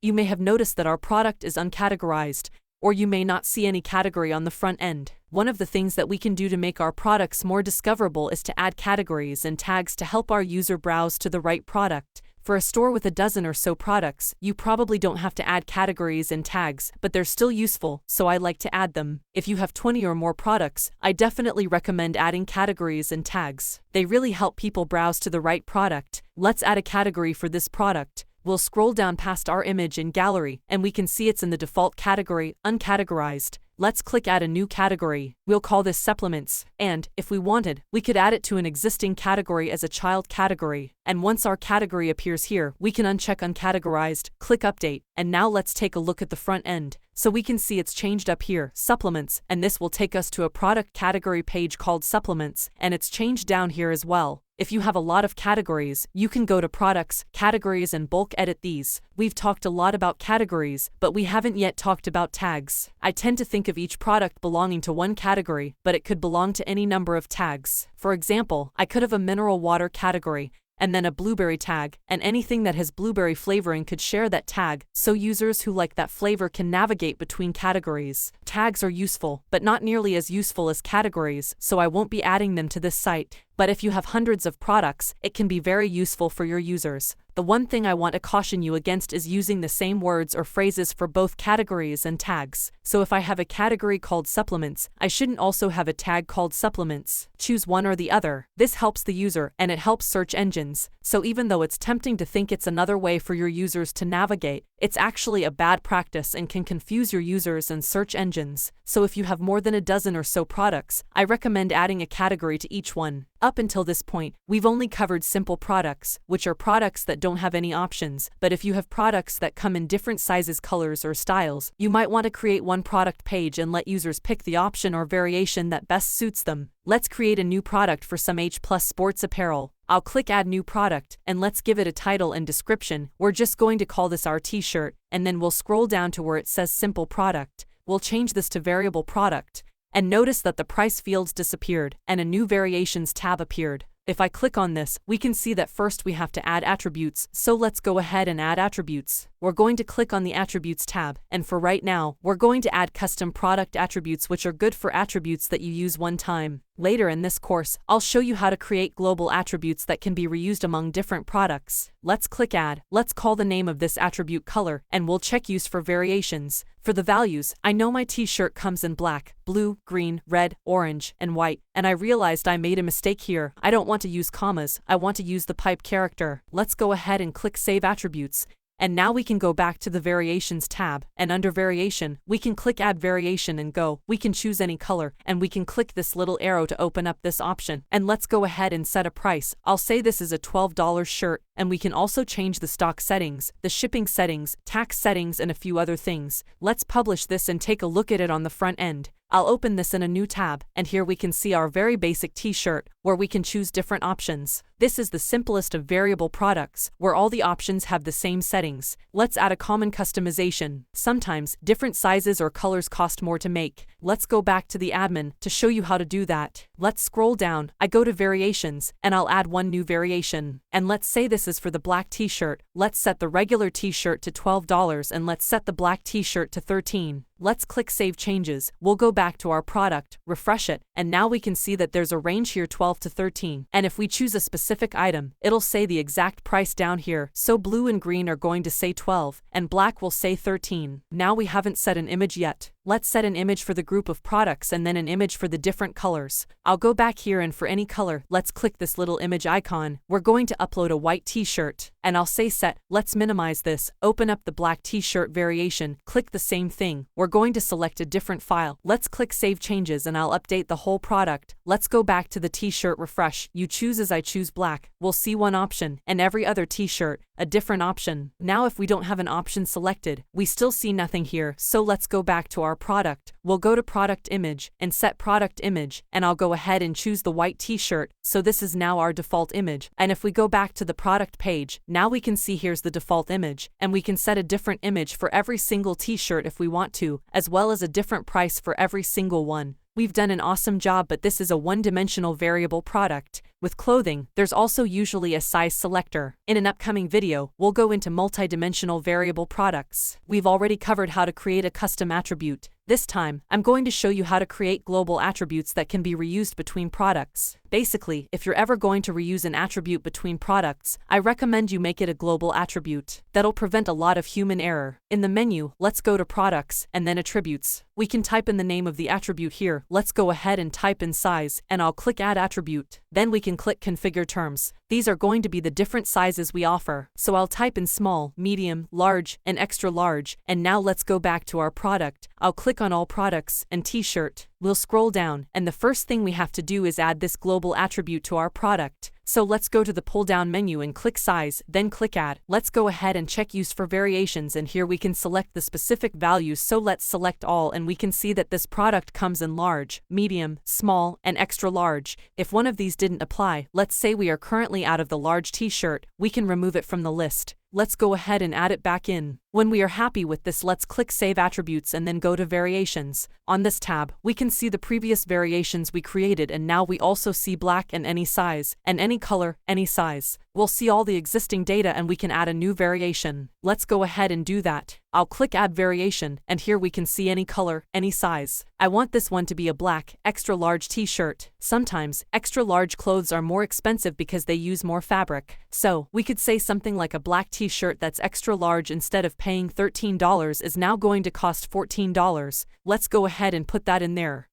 you may have noticed that our product is uncategorized, or you may not see any category on the front end. One of the things that we can do to make our products more discoverable is to add categories and tags to help our user browse to the right product. For a store with a dozen or so products, you probably don't have to add categories and tags, but they're still useful, so I like to add them. If you have 20 or more products, I definitely recommend adding categories and tags. They really help people browse to the right product. Let's add a category for this product. We'll scroll down past our image in Gallery, and we can see it's in the default category, Uncategorized. Let's click Add a new category. We'll call this Supplements, and, if we wanted, we could add it to an existing category as a child category. And once our category appears here, we can uncheck Uncategorized, click Update, and now let's take a look at the front end. So we can see it's changed up here, Supplements, and this will take us to a product category page called Supplements, and it's changed down here as well. If you have a lot of categories, you can go to Products, Categories, and bulk edit these. We've talked a lot about categories, but we haven't yet talked about tags. I tend to think of each product belonging to one category, but it could belong to any number of tags. For example, I could have a mineral water category, and then a blueberry tag, and anything that has blueberry flavoring could share that tag, so users who like that flavor can navigate between categories. Tags are useful, but not nearly as useful as categories, so I won't be adding them to this site. But if you have hundreds of products, it can be very useful for your users. The one thing I want to caution you against is using the same words or phrases for both categories and tags. So if I have a category called Supplements, I shouldn't also have a tag called Supplements. Choose one or the other. This helps the user, and it helps search engines. So even though it's tempting to think it's another way for your users to navigate, it's actually a bad practice and can confuse your users and search engines. So if you have more than a dozen or so products, I recommend adding a category to each one. Up until this point, we've only covered simple products, which are products that don't have any options, but if you have products that come in different sizes, colors, or styles, you might want to create one product page and let users pick the option or variation that best suits them. Let's create a new product for some H+ sports apparel. I'll click Add New Product, and let's give it a title and description. We're just going to call this our t-shirt, and then we'll scroll down to where it says Simple Product. We'll change this to Variable Product. And notice that the price fields disappeared, and a new Variations tab appeared. If I click on this, we can see that first we have to add attributes, so let's go ahead and add attributes. We're going to click on the Attributes tab, and for right now, we're going to add custom product attributes, which are good for attributes that you use one time. Later in this course, I'll show you how to create global attributes that can be reused among different products. Let's click Add. Let's call the name of this attribute Color, and we'll check Use for variations. For the values, I know my t-shirt comes in black, blue, green, red, orange, and white, and I realized I made a mistake here. I don't want to use commas, I want to use the pipe character. Let's go ahead and click Save Attributes. And now we can go back to the Variations tab, and under Variation, we can click Add Variation and go. We can choose any color, and we can click this little arrow to open up this option. And let's go ahead and set a price. I'll say this is a $12 shirt, and we can also change the stock settings, the shipping settings, tax settings, and a few other things. Let's publish this and take a look at it on the front end. I'll open this in a new tab, and here we can see our very basic t-shirt, where we can choose different options. This is the simplest of variable products, where all the options have the same settings. Let's add a common customization. Sometimes, different sizes or colors cost more to make. Let's go back to the admin to show you how to do that. Let's scroll down, I go to Variations, and I'll add one new variation. And let's say this is for the black t-shirt. Let's set the regular t-shirt to $12, and let's set the black t-shirt to $13. Let's click Save Changes. We'll go back to our product, refresh it, and now we can see that there's a range here 12 to 13. And if we choose a specific item, it'll say the exact price down here. So blue and green are going to say 12, and black will say 13. Now we haven't set an image yet. Let's set an image for the group of products and then an image for the different colors. I'll go back here, and for any color, let's click this little image icon. We're going to upload a white t-shirt, and I'll say set. Let's minimize this, open up the black t-shirt variation, click the same thing. We're going to select a different file. Let's click Save Changes, and I'll update the whole product. Let's go back to the t-shirt, refresh. You choose as I choose black. We'll see one option, and every other t-shirt, a different option. Now if we don't have an option selected, we still see nothing here, so let's go back to our product. We'll go to Product Image, and set Product Image, and I'll go ahead and choose the white t-shirt, so this is now our default image. And if we go back to the product page, now we can see here's the default image, and we can set a different image for every single t-shirt if we want to, as well as a different price for every single one. We've done an awesome job, but this is a one-dimensional variable product. With clothing, there's also usually a size selector. In an upcoming video, we'll go into multi-dimensional variable products. We've already covered how to create a custom attribute. This time, I'm going to show you how to create global attributes that can be reused between products. Basically, if you're ever going to reuse an attribute between products, I recommend you make it a global attribute. That'll prevent a lot of human error. In the menu, let's go to Products and then Attributes. We can type in the name of the attribute here. Let's go ahead and type in size, and I'll click Add Attribute. Then we can click Configure Terms. These are going to be the different sizes we offer. So I'll type in small, medium, large, and extra large. And now let's go back to our product. I'll click on All Products and T-shirt. We'll scroll down, and the first thing we have to do is add this global attribute to our product. So let's go to the pull-down menu and click Size, then click Add. Let's go ahead and check Use for variations, and here we can select the specific values. So let's select all, and we can see that this product comes in large, medium, small, and extra large. If one of these didn't apply, let's say we are currently out of the large T-shirt, we can remove it from the list. Let's go ahead and add it back in. When we are happy with this, let's click Save Attributes and then go to Variations. On this tab, we can see the previous variations we created, and now we also see black and any size, and any color, any size. We'll see all the existing data and we can add a new variation. Let's go ahead and do that. I'll click Add Variation, and here we can see any color, any size. I want this one to be a black, extra large T-shirt. Sometimes, extra large clothes are more expensive because they use more fabric. So, we could say something like a black T-shirt that's extra large, instead of paying $13 is now going to cost $14. Let's go ahead and put that in there.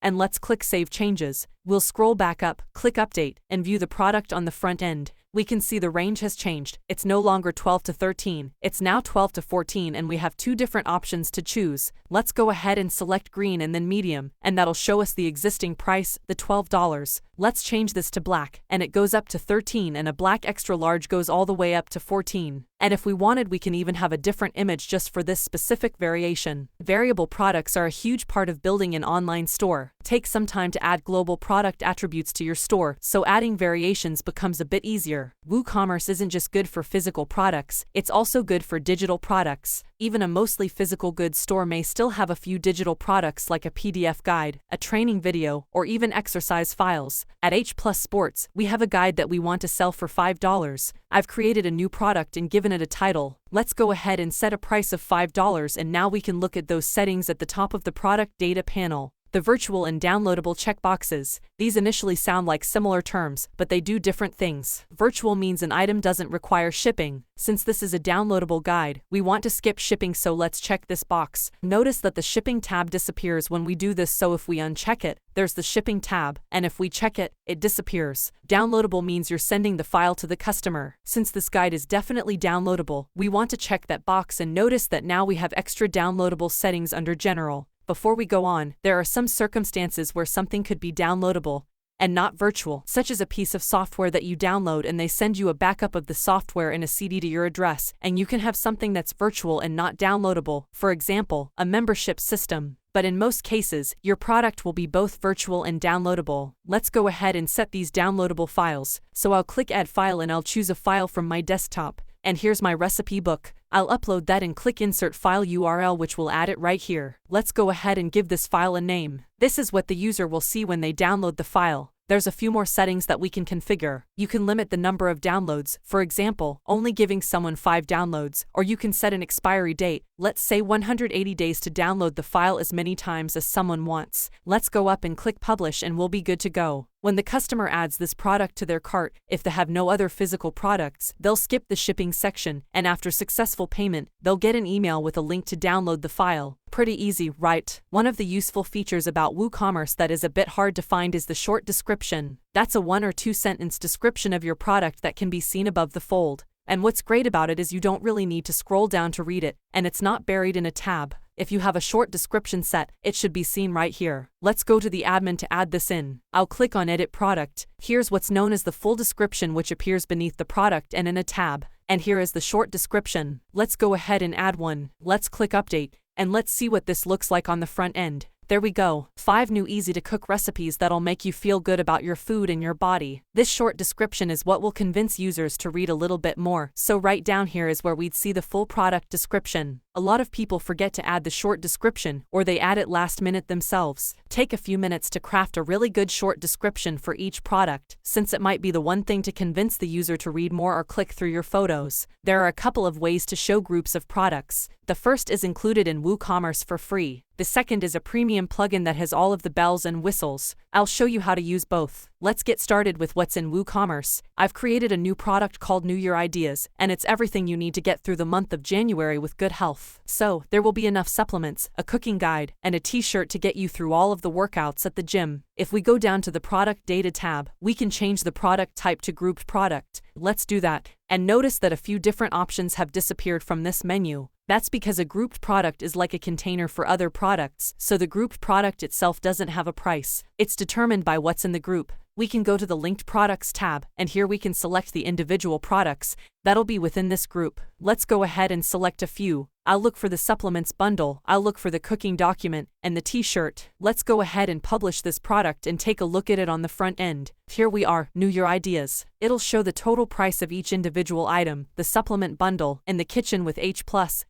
And let's click Save Changes. We'll scroll back up, click Update, and view the product on the front end. We can see the range has changed. It's no longer 12 to 13, it's now 12 to 14, and we have two different options to choose. Let's go ahead and select green and then medium, and that'll show us the existing price, the $12. Let's change this to black, and it goes up to 13, and a black extra large goes all the way up to 14. And if we wanted, we can even have a different image just for this specific variation. Variable products are a huge part of building an online store. Take some time to add global product attributes to your store, so adding variations becomes a bit easier. WooCommerce isn't just good for physical products, it's also good for digital products. Even a mostly physical goods store may still have a few digital products like a PDF guide, a training video, or even exercise files. At H+ Sports, we have a guide that we want to sell for $5. I've created a new product and given it a title. Let's go ahead and set a price of $5, and now we can look at those settings at the top of the product data panel. The virtual and downloadable checkboxes. These initially sound like similar terms, but they do different things. Virtual means an item doesn't require shipping. Since this is a downloadable guide, we want to skip shipping, so let's check this box. Notice that the shipping tab disappears when we do this, so if we uncheck it, there's the shipping tab, and if we check it, it disappears. Downloadable means you're sending the file to the customer. Since this guide is definitely downloadable, we want to check that box, and notice that now we have extra downloadable settings under General. Before we go on, there are some circumstances where something could be downloadable and not virtual, such as a piece of software that you download and they send you a backup of the software in a CD to your address, and you can have something that's virtual and not downloadable, for example, a membership system. But in most cases, your product will be both virtual and downloadable. Let's go ahead and set these downloadable files. So I'll click Add File and I'll choose a file from my desktop. And here's my recipe book. I'll upload that and click Insert File URL, which will add it right here. Let's go ahead and give this file a name. This is what the user will see when they download the file. There's a few more settings that we can configure. You can limit the number of downloads, for example, only giving someone 5 downloads, or you can set an expiry date, let's say 180 days to download the file as many times as someone wants. Let's go up and click Publish and we'll be good to go. When the customer adds this product to their cart, if they have no other physical products, they'll skip the shipping section, and after successful payment, they'll get an email with a link to download the file. Pretty easy, right? One of the useful features about WooCommerce that is a bit hard to find is the short description. That's a 1 or 2 sentence description of your product that can be seen above the fold. And what's great about it is you don't really need to scroll down to read it, and it's not buried in a tab. If you have a short description set, it should be seen right here. Let's go to the admin to add this in. I'll click on Edit Product. Here's what's known as the full description, which appears beneath the product and in a tab. And here is the short description. Let's go ahead and add one. Let's click Update, and let's see what this looks like on the front end. There we go. 5 new easy-to-cook recipes that'll make you feel good about your food and your body. This short description is what will convince users to read a little bit more, so right down here is where we'd see the full product description. A lot of people forget to add the short description, or they add it last minute themselves. Take a few minutes to craft a really good short description for each product, since it might be the one thing to convince the user to read more or click through your photos. There are a couple of ways to show groups of products. The first is included in WooCommerce for free. The second is a premium plugin that has all of the bells and whistles. I'll show you how to use both. Let's get started with what's in WooCommerce. I've created a new product called New Year Ideas, and it's everything you need to get through the month of January with good health. So, there will be enough supplements, a cooking guide, and a t-shirt to get you through all of the workouts at the gym. If we go down to the Product Data tab, we can change the product type to Grouped Product. Let's do that. And notice that a few different options have disappeared from this menu. That's because a grouped product is like a container for other products, so the grouped product itself doesn't have a price. It's determined by what's in the group. We can go to the Linked Products tab, and here we can select the individual products that'll be within this group. Let's go ahead and select a few. I'll look for the supplements bundle, I'll look for the cooking document, and the t-shirt. Let's go ahead and publish this product and take a look at it on the front end. Here we are, New Year Ideas. It'll show the total price of each individual item, the supplement bundle, and the kitchen with H+,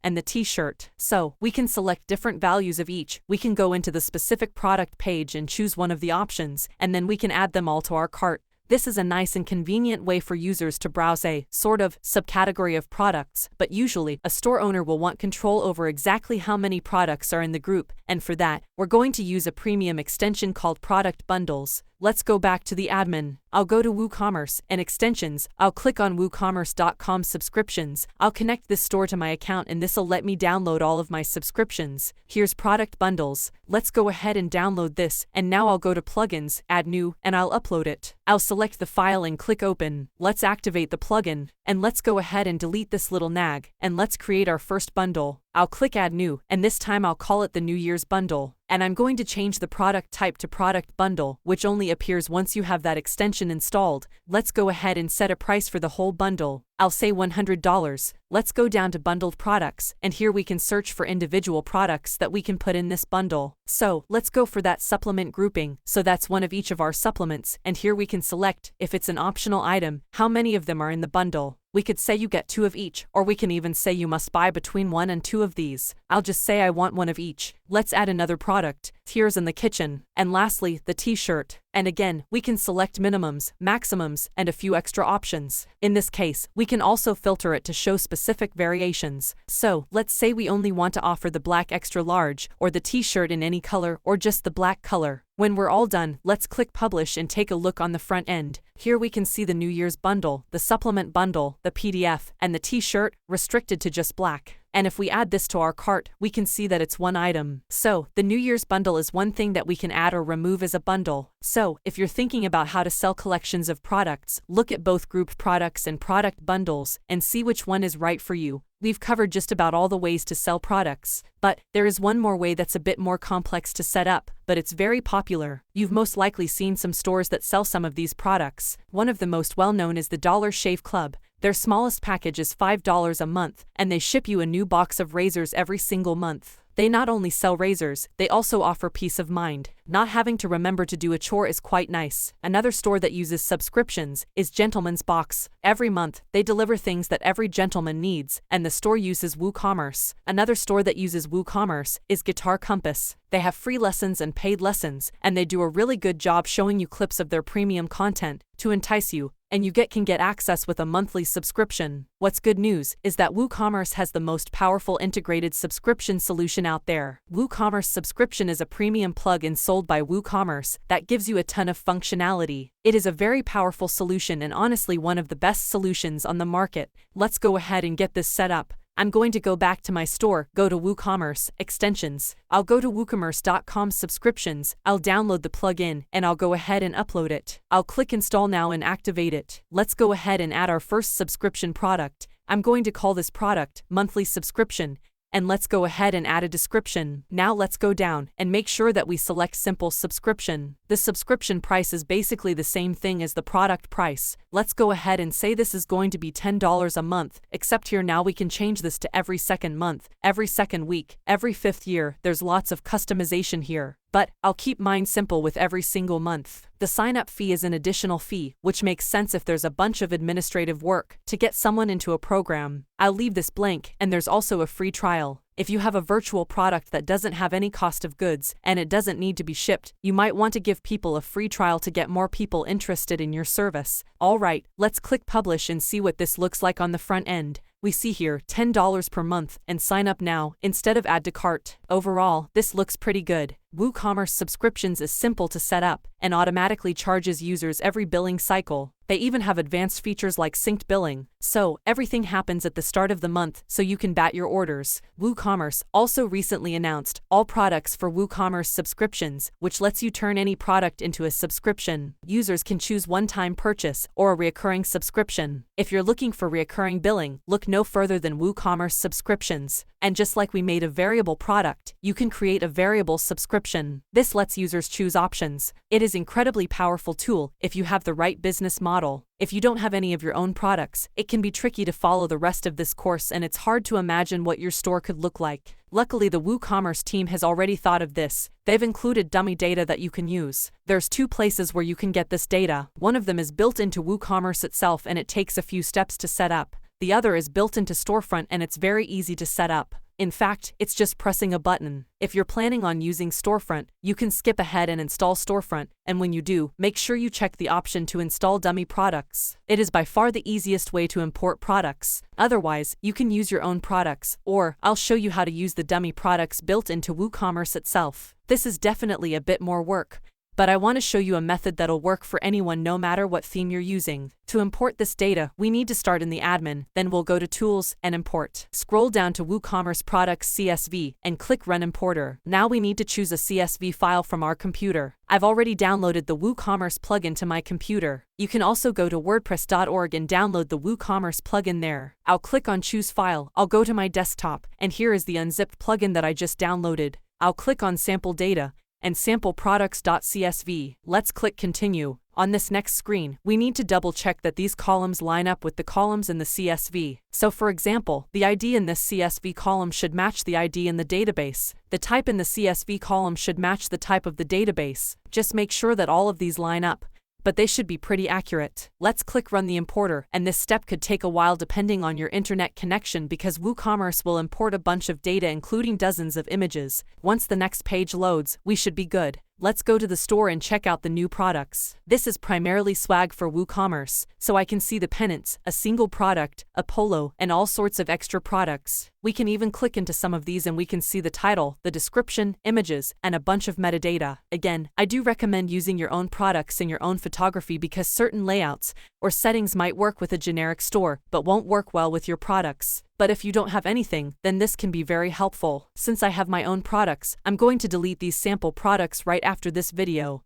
and the t-shirt. So, we can select different values of each. We can go into the specific product page and choose one of the options, and then we can add them all to our cart. This is a nice and convenient way for users to browse a, sort of, subcategory of products, but usually, a store owner will want control over exactly how many products are in the group, and for that, we're going to use a premium extension called Product Bundles. Let's go back to the admin. I'll go to WooCommerce and Extensions. I'll click on WooCommerce.com Subscriptions. I'll connect this store to my account and this'll let me download all of my subscriptions. Here's Product Bundles. Let's go ahead and download this, and now I'll go to Plugins, Add New, and I'll upload it. I'll select the file and click Open. Let's activate the plugin, and let's go ahead and delete this little nag, and let's create our first bundle. I'll click Add New, and this time I'll call it the New Year's Bundle. And I'm going to change the product type to Product Bundle, which only appears once you have that extension installed. Let's go ahead and set a price for the whole bundle. I'll say $100. Let's go down to Bundled Products, and here we can search for individual products that we can put in this bundle. So, let's go for that supplement grouping, so that's one of each of our supplements, and here we can select, if it's an optional item, how many of them are in the bundle. We could say you get 2 of each, or we can even say you must buy between 1 and 2 of these. I'll just say I want 1 of each. Let's add another product. Here's in the kitchen. And lastly, the t-shirt. And again, we can select minimums, maximums, and a few extra options. In this case, we can also filter it to show specific variations. So, let's say we only want to offer the black extra large, or the t-shirt in any color, or just the black color. When we're all done, let's click Publish and take a look on the front end. Here we can see the New Year's Bundle, the supplement bundle, the PDF, and the t-shirt, restricted to just black. And if we add this to our cart, we can see that it's one item. So, the New Year's Bundle is one thing that we can add or remove as a bundle. So, if you're thinking about how to sell collections of products, look at both grouped products and product bundles, and see which one is right for you. We've covered just about all the ways to sell products, but there is one more way that's a bit more complex to set up, but it's very popular. You've most likely seen some stores that sell some of these products. One of the most well-known is the Dollar Shave Club. Their smallest package is $5 a month, and they ship you a new box of razors every single month. They not only sell razors, they also offer peace of mind. Not having to remember to do a chore is quite nice. Another store that uses subscriptions is Gentleman's Box. Every month, they deliver things that every gentleman needs, and the store uses WooCommerce. Another store that uses WooCommerce is Guitar Compass. They have free lessons and paid lessons, and they do a really good job showing you clips of their premium content to entice you, and you can get access with a monthly subscription. What's good news is that WooCommerce has the most powerful integrated subscription solution out there. WooCommerce Subscription is a premium plugin sold by WooCommerce that gives you a ton of functionality. It is a very powerful solution and honestly one of the best solutions on the market. Let's go ahead and get this set up. I'm going to go back to my store, go to WooCommerce, Extensions. I'll go to WooCommerce.com Subscriptions, I'll download the plugin, and I'll go ahead and upload it. I'll click Install Now and activate it. Let's go ahead and add our first subscription product. I'm going to call this product Monthly Subscription. And let's go ahead and add a description. Now let's go down and make sure that we select Simple Subscription. The subscription price is basically the same thing as the product price. Let's go ahead and say this is going to be $10 a month, except here now we can change this to every second month, every second week, every 5th year. There's lots of customization here. but I'll keep mine simple with every single month. The sign-up fee is an additional fee, which makes sense if there's a bunch of administrative work to get someone into a program. I'll leave this blank, and there's also a free trial. If you have a virtual product that doesn't have any cost of goods and it doesn't need to be shipped, you might want to give people a free trial to get more people interested in your service. Alright, let's click publish and see what this looks like on the front end. We see here $10 per month and sign up now instead of add to cart. Overall, this looks pretty good. WooCommerce subscriptions is simple to set up and automatically charges users every billing cycle. They even have advanced features like synced billing, so everything happens at the start of the month so you can bat your orders. WooCommerce also recently announced all products for WooCommerce subscriptions, which lets you turn any product into a subscription. Users can choose one-time purchase or a recurring subscription. If you're looking for recurring billing, look no further than WooCommerce subscriptions. And just like we made a variable product, you can create a variable subscription. This lets users choose options. It is an incredibly powerful tool if you have the right business model. If you don't have any of your own products, it can be tricky to follow the rest of this course and it's hard to imagine what your store could look like. Luckily, the WooCommerce team has already thought of this. They've included dummy data that you can use. There's 2 places where you can get this data. One of them is built into WooCommerce itself and it takes a few steps to set up. The other is built into Storefront and it's very easy to set up. In fact, it's just pressing a button. If you're planning on using Storefront, you can skip ahead and install Storefront, and when you do, make sure you check the option to install dummy products. It is by far the easiest way to import products. Otherwise, you can use your own products, or I'll show you how to use the dummy products built into WooCommerce itself. This is definitely a bit more work, but I want to show you a method that'll work for anyone no matter what theme you're using. To import this data, we need to start in the admin, then we'll go to Tools and Import. Scroll down to WooCommerce Products CSV and click Run Importer. Now we need to choose a CSV file from our computer. I've already downloaded the WooCommerce plugin to my computer. You can also go to WordPress.org and download the WooCommerce plugin there. I'll click on Choose File, I'll go to my desktop, and here is the unzipped plugin that I just downloaded. I'll click on Sample Data and sample products.csv. Let's click Continue. On this next screen, we need to double check that these columns line up with the columns in the CSV. So for example, the ID in this CSV column should match the ID in the database. The type in the CSV column should match the type of the database. Just make sure that all of these line up, but they should be pretty accurate. Let's click Run the Importer, and this step could take a while depending on your internet connection because WooCommerce will import a bunch of data including dozens of images. Once the next page loads, we should be good. Let's go to the store and check out the new products. This is primarily swag for WooCommerce, so I can see the pennants, a single product, a polo, and all sorts of extra products. We can even click into some of these and we can see the title, the description, images, and a bunch of metadata. Again, I do recommend using your own products in your own photography because certain layouts or settings might work with a generic store, but won't work well with your products. But if you don't have anything, then this can be very helpful. Since I have my own products, I'm going to delete these sample products right after this video.